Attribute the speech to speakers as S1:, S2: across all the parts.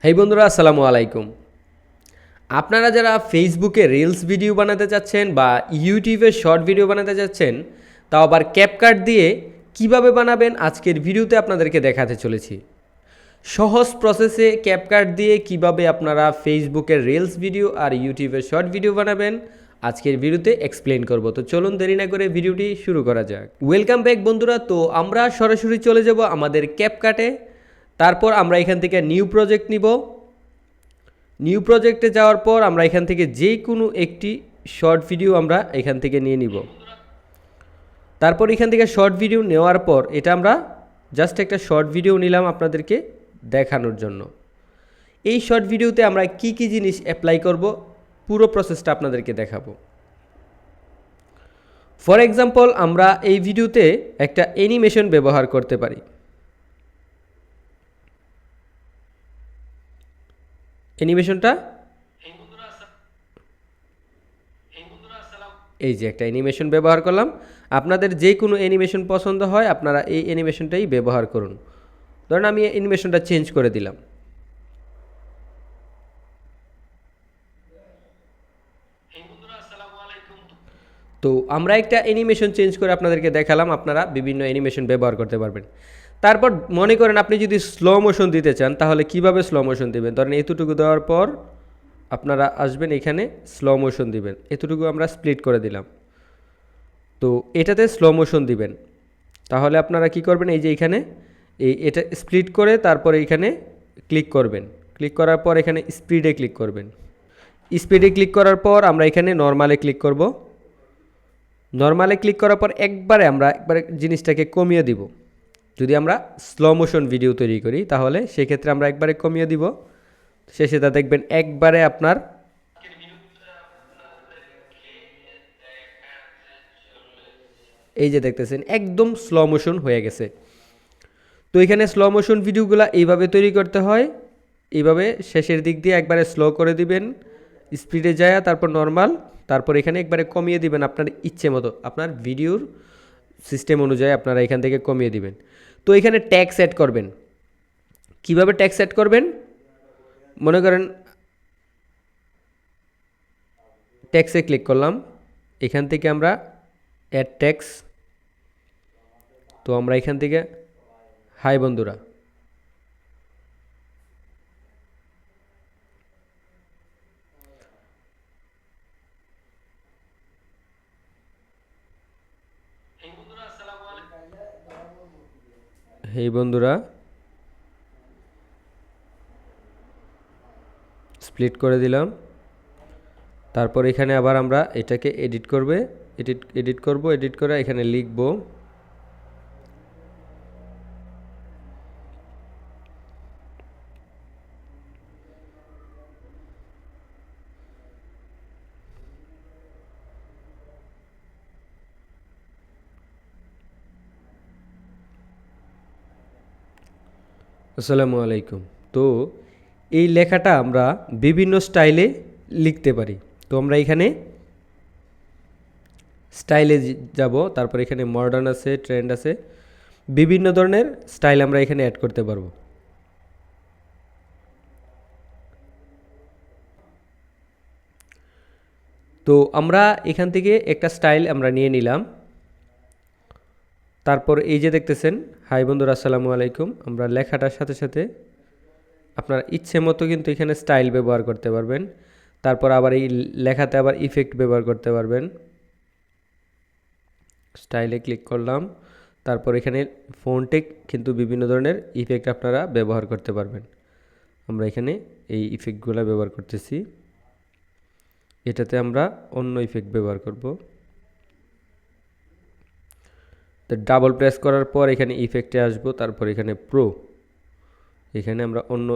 S1: হেই বন্ধুরা, আসসালামু আলাইকুম। আপনারা যারা ফেসবুকে রিলস ভিডিও বানাতে চাচ্ছেন বা ইউটিউবে শর্ট ভিডিও বানাতে চাচ্ছেন, তাও আবার ক্যাপকাট দিয়ে কিভাবে বানাবেন আজকের ভিডিওতে আপনাদেরকে দেখাতে চলেছি। সহজ প্রসেসে ক্যাপকাট দিয়ে কিভাবে আপনারা ফেসবুকের রিলস ভিডিও আর ইউটিউবের শর্ট ভিডিও বানাবেন আজকের ভিডিওতে এক্সপ্লেন করব। তো চলুন দেরি না করে ভিডিওটি শুরু করা যাক। ওয়েলকাম ব্যাক বন্ধুরা। তো আমরা সরাসরি চলে যাব আমাদের ক্যাপকাটে। তারপর আমরা এখান থেকে নিউ প্রজেক্ট নিব। নিউ প্রজেক্টে যাওয়ার পর আমরা এখান থেকে যে কোনো একটি শর্ট ভিডিও আমরা এখান থেকে নিয়ে নিব। তারপর এখান থেকে শর্ট ভিডিও নেওয়ার পর এটা আমরা জাস্ট একটা শর্ট ভিডিও নিলাম আপনাদেরকে দেখানোর জন্য। এই শর্ট ভিডিওতে আমরা কি কি জিনিস অ্যাপ্লাই করব পুরো প্রসেসটা আপনাদেরকে দেখাবো। ফর এক্সাম্পল, আমরা এই ভিডিওতে একটা অ্যানিমেশন ব্যবহার করতে পারি। অ্যানিমেশনটা এই যে একটা অ্যানিমেশন ব্যবহার করলাম। আপনাদের যে কোনো অ্যানিমেশন পছন্দ হয় আপনারা এই অ্যানিমেশনটাই ব্যবহার করুন। ধরুন আমি অ্যানিমেশনটা চেঞ্জ করে দিলাম। তো আমরা একটা অ্যানিমেশন চেঞ্জ করে আপনাদেরকে দেখালাম, আপনারা বিভিন্ন অ্যানিমেশন ব্যবহার করতে পারবেন। তারপর মনে করেন আপনি যদি স্লো মোশন দিতে চান, তাহলে কিভাবে স্লো মোশন দিবেন? ধরেন এতটুকু দেওয়ার পর আপনারা আসবেন এখানে স্লো মোশন দিবেন। এতটুকু আমরা স্প্লিট করে দিলাম। তো এটাতে স্লো মোশন দিবেন। তাহলে আপনারা কি করবেন, এই যে এখানে এটা স্প্লিট করে তারপরে এখানে ক্লিক করবেন। ক্লিক করার পর এখানে স্পিডে ক্লিক করবেন। স্পিডে ক্লিক করার পর আমরা এখানে নর্মালে ক্লিক করব। নর্মালে ক্লিক করার পর একবারে জিনিসটাকে কমিয়ে দিব। যদি আমরা স্লো মোশন ভিডিও তৈরি করি তাহলে সেক্ষেত্রে আমরা একবারে কমিয়ে দিব। শেষে তা দেখবেন একবারে আপনার এই যে দেখতেছেন একদম স্লো মোশন হয়ে গেছে। তো এখানে স্লো মোশন ভিডিওগুলো এইভাবে তৈরি করতে হয়। এইভাবে শেষের দিক দিয়ে একবারে স্লো করে দিবেন, স্পিডে যায় তারপর নর্মাল, তারপর এখানে একবারে কমিয়ে দিবেন আপনার ইচ্ছে মতো, আপনার ভিডিওর সিস্টেম অনুযায়ী আপনারা এখান থেকে কমিয়ে দিবেন। তো এখানে ট্যাক্স অ্যাড করবেন। কিভাবে ট্যাক্স অ্যাড করবেন? মনে করেন ট্যাক্সে ক্লিক করলাম, এখান থেকে আমরা অ্যাড ট্যাক্স। তো আমরা এখান থেকে হাই বন্ধুরা, হেই বন্ধুরা স্প্লিট করে দিলাম। তারপর এখানে আবার আমরা এটাকে এডিট করব। এডিট করে এখানে লিখব আসসালামু আলাইকুম। তো এই লেখাটা আমরা বিভিন্ন স্টাইলে লিখতে পারি। তো আমরা এখানে স্টাইলে যাব, তারপর এখানে মডার্ন আছে, ট্রেন্ড আছে, বিভিন্ন ধরনের স্টাইল আমরা এখানে অ্যাড করতে পারবো। তো আমরা এখান থেকে একটা স্টাইল আমরা নিয়ে নিলাম। তারপর এই যে দেখতেছেন হাই বন্ধুরা আসসালামু আলাইকুম, আমরা লেখাটার সাথে সাথে আপনার ইচ্ছে মতো কিন্তু এখানে স্টাইল ব্যবহার করতে পারবেন। তারপর আবার এই লেখাতে আবার ইফেক্ট ব্যবহার করতে পারবেন। স্টাইলে ক্লিক করলাম, তারপর এখানে ফন্টে কিন্তু বিভিন্ন ধরনের ইফেক্ট আপনারা ব্যবহার করতে পারবেন। আমরা এখানে এই ইফেক্টগুলো ব্যবহার করতেছি। এটাতে আমরা অন্য ইফেক্ট ব্যবহার করব। তো ডাবল প্রেস করার পর এখানে ইফেক্টে আসবো, তারপর এখানে প্রো, এখানে আমরা অন্য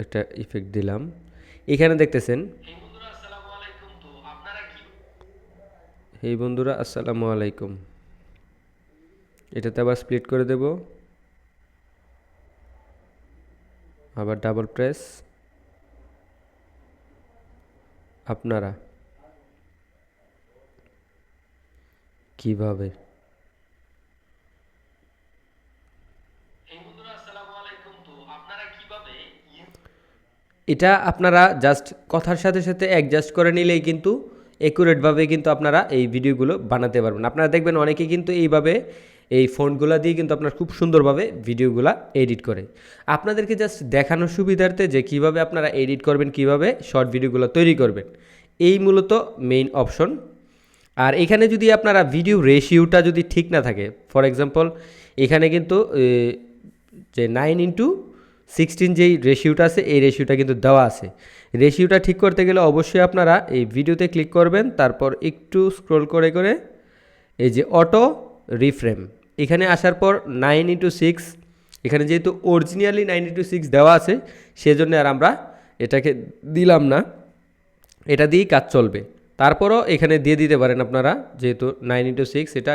S1: একটা ইফেক্ট দিলাম। এখানে দেখতেছেন হেই বন্ধুরা আসসালামু আলাইকুম, এটাতে আবার স্প্লিট করে দেব, আবার ডাবল প্রেস, আপনারা কিভাবে এটা আপনারা জাস্ট কথার সাথে সাথে অ্যাডজাস্ট করে নিলেই কিন্তু অ্যাকুরেটভাবে কিন্তু আপনারা এই ভিডিওগুলো বানাতে পারবেন। আপনারা দেখবেন অনেকে কিন্তু এইভাবে এই ফোনগুলো দিয়ে কিন্তু আপনার খুব সুন্দরভাবে ভিডিওগুলো এডিট করে। আপনাদেরকে জাস্ট দেখানোর সুবিধার্থে যে কিভাবে আপনারা এডিট করবেন, কিভাবে শর্ট ভিডিওগুলো তৈরি করবেন, এই মূলত মেইন অপশন। আর এখানে যদি আপনারা ভিডিও রেশিওটা যদি ঠিক না থাকে, ফর এক্সাম্পল এখানে কিন্তু যে 9:16 যেই রেশিওটা আছে এই রেশিওটা কিন্তু দেওয়া আছে। রেশিওটা ঠিক করতে গেলে অবশ্যই আপনারা এই ভিডিওতে ক্লিক করবেন, তারপর একটু স্ক্রল করে করে এই যে অটো রিফ্রেম এখানে আসার পর 9:6, এখানে যেহেতু অরিজিনালি 9:6 দেওয়া আছে সেজন্য আর আমরা এটাকে দিলাম না, এটা দিয়েই কাজ চলবে। তারপরও এখানে দিয়ে দিতে পারেন আপনারা, যেহেতু 9:6 এটা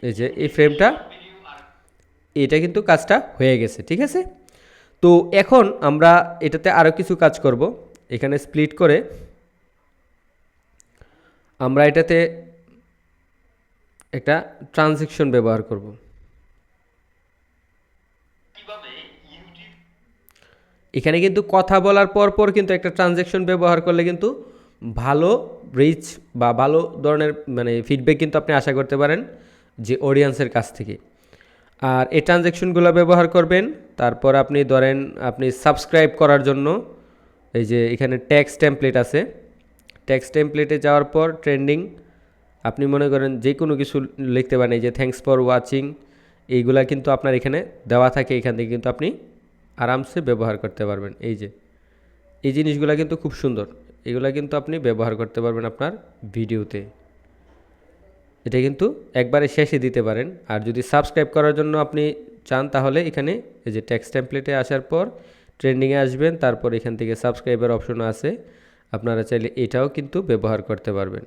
S1: এই যে এই ফ্রেমটা, এটা কিন্তু কাজটা হয়ে গেছে, ঠিক আছে। তো এখন আমরা এটাতে আরও কিছু কাজ করব। এখানে স্প্লিট করে আমরা এটাতে একটা ট্রানজেকশন ব্যবহার করব। এখানে কিন্তু কথা বলার পর পর কিন্তু একটা ট্রানজেকশন ব্যবহার করলে কিন্তু ভালো রিচ বা ভালো ধরনের মানে ফিডব্যাক কিন্তু আপনি আশা করতে পারেন যে অডিয়েন্সের কাছ থেকে। আর এই ট্রানজ্যাকশনগুলো ব্যবহার করবেন। তারপর আপনি ধরেন আপনি সাবস্ক্রাইব করার জন্য এই যে এখানে টেক্সট টেমপ্লেট আছে, টেক্সট টেমপ্লেটে যাওয়ার পর ট্রেন্ডিং আপনি মনে করেন যে কোনো কিছু লিখতে পারেন। এই যে থ্যাঙ্কস ফর ওয়াচিং এইগুলা কিন্তু আপনার এখানে দেওয়া থাকে, এখান থেকে কিন্তু আপনি আরামসে ব্যবহার করতে পারবেন। এই যে এই জিনিসগুলো কিন্তু খুব সুন্দর, এগুলা কিন্তু আপনি ব্যবহার করতে পারবেন আপনার ভিডিওতে। এটা কিন্তু একবারে শেষে দিতে পারেন। আর যদি সাবস্ক্রাইব করার জন্য আপনি চান তাহলে এখানে এই যে টেক্সট টেমপ্লেটে আসার পর ট্রেন্ডিংয়ে আসবেন, তারপর এখান থেকে সাবস্ক্রাইবের অপশন আছে, আপনারা চাইলে এটাও কিন্তু ব্যবহার করতে পারবেন।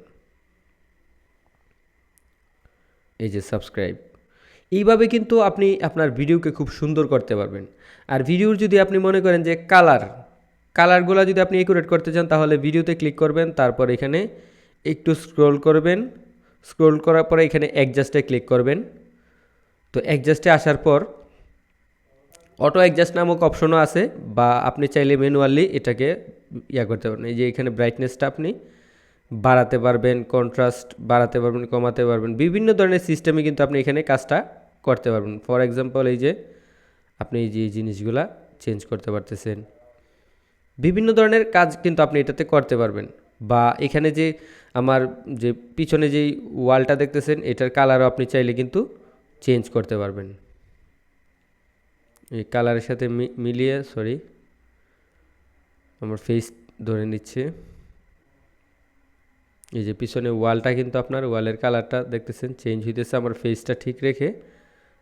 S1: এই যে সাবস্ক্রাইব, এইভাবে কিন্তু আপনি আপনার ভিডিওকে খুব সুন্দর করতে পারবেন। আর ভিডিওর যদি আপনি মনে করেন যে কালারগুলো যদি আপনি একুরেট করতে চান তাহলে ভিডিওতে ক্লিক করবেন, তারপর এখানে একটু স্ক্রল করবেন, স্ক্রল করার পরে এখানে অ্যাডজাস্টে ক্লিক করবেন। তো অ্যাডজাস্টে আসার পর অটো অ্যাডজাস্ট নামক অপশনও আছে, বা আপনি চাইলে ম্যানুয়ালি এটাকে করতে পারেন। এই যে এখানে ব্রাইটনেসটা আপনি বাড়াতে পারবেন, কন্ট্রাস্ট বাড়াতে পারবেন, কমাতে পারবেন, বিভিন্ন ধরনের সিস্টেমে কিন্তু আপনি এখানে কাজটা করতে পারবেন। ফর এক্সাম্পল এই যে আপনি এই যে এই জিনিসগুলা চেঞ্জ করতে পারতেছেন, বিভিন্ন ধরনের কাজ কিন্তু আপনি এটাতে করতে পারবেন। বা এখানে যে আমার যে পিছনে যেই ওয়ালটা দেখতেছেন এটার কালারও আপনি চাইলে কিন্তু চেঞ্জ করতে পারবেন। এই কালারের সাথে মিলিয়ে আমার ফেস ধরে নিচ্ছে। এই যে পিছনে ওয়ালটা কিন্তু আপনার ওয়ালের কালারটা দেখতেছেন চেঞ্জ হইতেছে, আমার ফেসটা ঠিক রেখে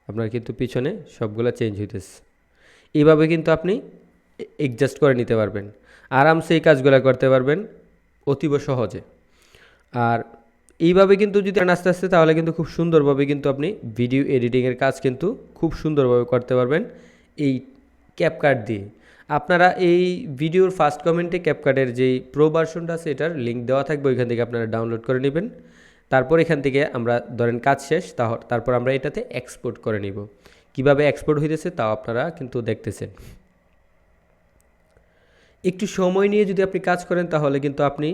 S1: আপনার কিন্তু পিছনে সবগুলা চেঞ্জ হইতেছে। এইভাবে কিন্তু আপনি অ্যাডজাস্ট করে নিতে পারবেন, আরামসে এই কাজগুলো করতে পারবেন অতীব সহজে। আর এইভাবে কিন্তু যদি আস্তে আস্তে তাহলে কিন্তু খুব সুন্দরভাবে কিন্তু আপনি ভিডিও এডিটিংয়ের কাজ কিন্তু খুব সুন্দরভাবে করতে পারবেন এই ক্যাপকাট দিয়ে। আপনারা এই ভিডিওর ফার্স্ট কমেন্টে ক্যাপকাটের যেই প্রো ভার্সনটা আছে এটার লিঙ্ক দেওয়া থাকবে, ওইখান থেকে আপনারা ডাউনলোড করে নেবেন। তারপর এখান থেকে আমরা ধরেন কাজ শেষ, তারপর আমরা এটাতে এক্সপোর্ট করে নিব। কিভাবে এক্সপোর্ট হইতেছে তাও আপনারা কিন্তু দেখতেছেন। একটু সময় নিয়ে যদি আপনি কাজ করেন তাহলে কিন্তু আপনি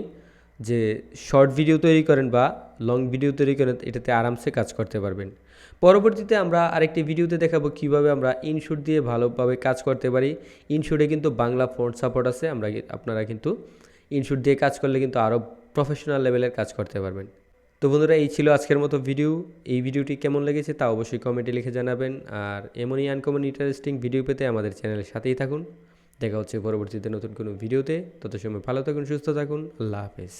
S1: যে শর্ট ভিডিও তৈরি করেন বা লং ভিডিও তৈরি করেন এটাতে আরামসে কাজ করতে পারবেন। পরবর্তীতে আমরা আরেকটি ভিডিওতে দেখাবো কিভাবে আমরা ইনশুট দিয়ে ভালোভাবে কাজ করতে পারি। ইনশুটে কিন্তু বাংলা ফন্ট সাপোর্ট আছে, আপনারা কিন্তু ইনশুট দিয়ে কাজ করলে কিন্তু আরও প্রফেশনাল লেভেলের কাজ করতে পারবেন। তো বন্ধুরা, এই ছিল আজকের মতো ভিডিও। এই ভিডিওটি কেমন লেগেছে তা অবশ্যই কমেন্টে লিখে জানাবেন। আর এমনই আনকমন ইন্টারেস্টিং ভিডিও পেতে আমাদের চ্যানেলের সাথেই থাকুন। দেখা হচ্ছে পরবর্তীতে নতুন কোনো ভিডিওতে। তত সময় ভালো থাকুন, সুস্থ থাকুন। আল্লাহ হাফেজ।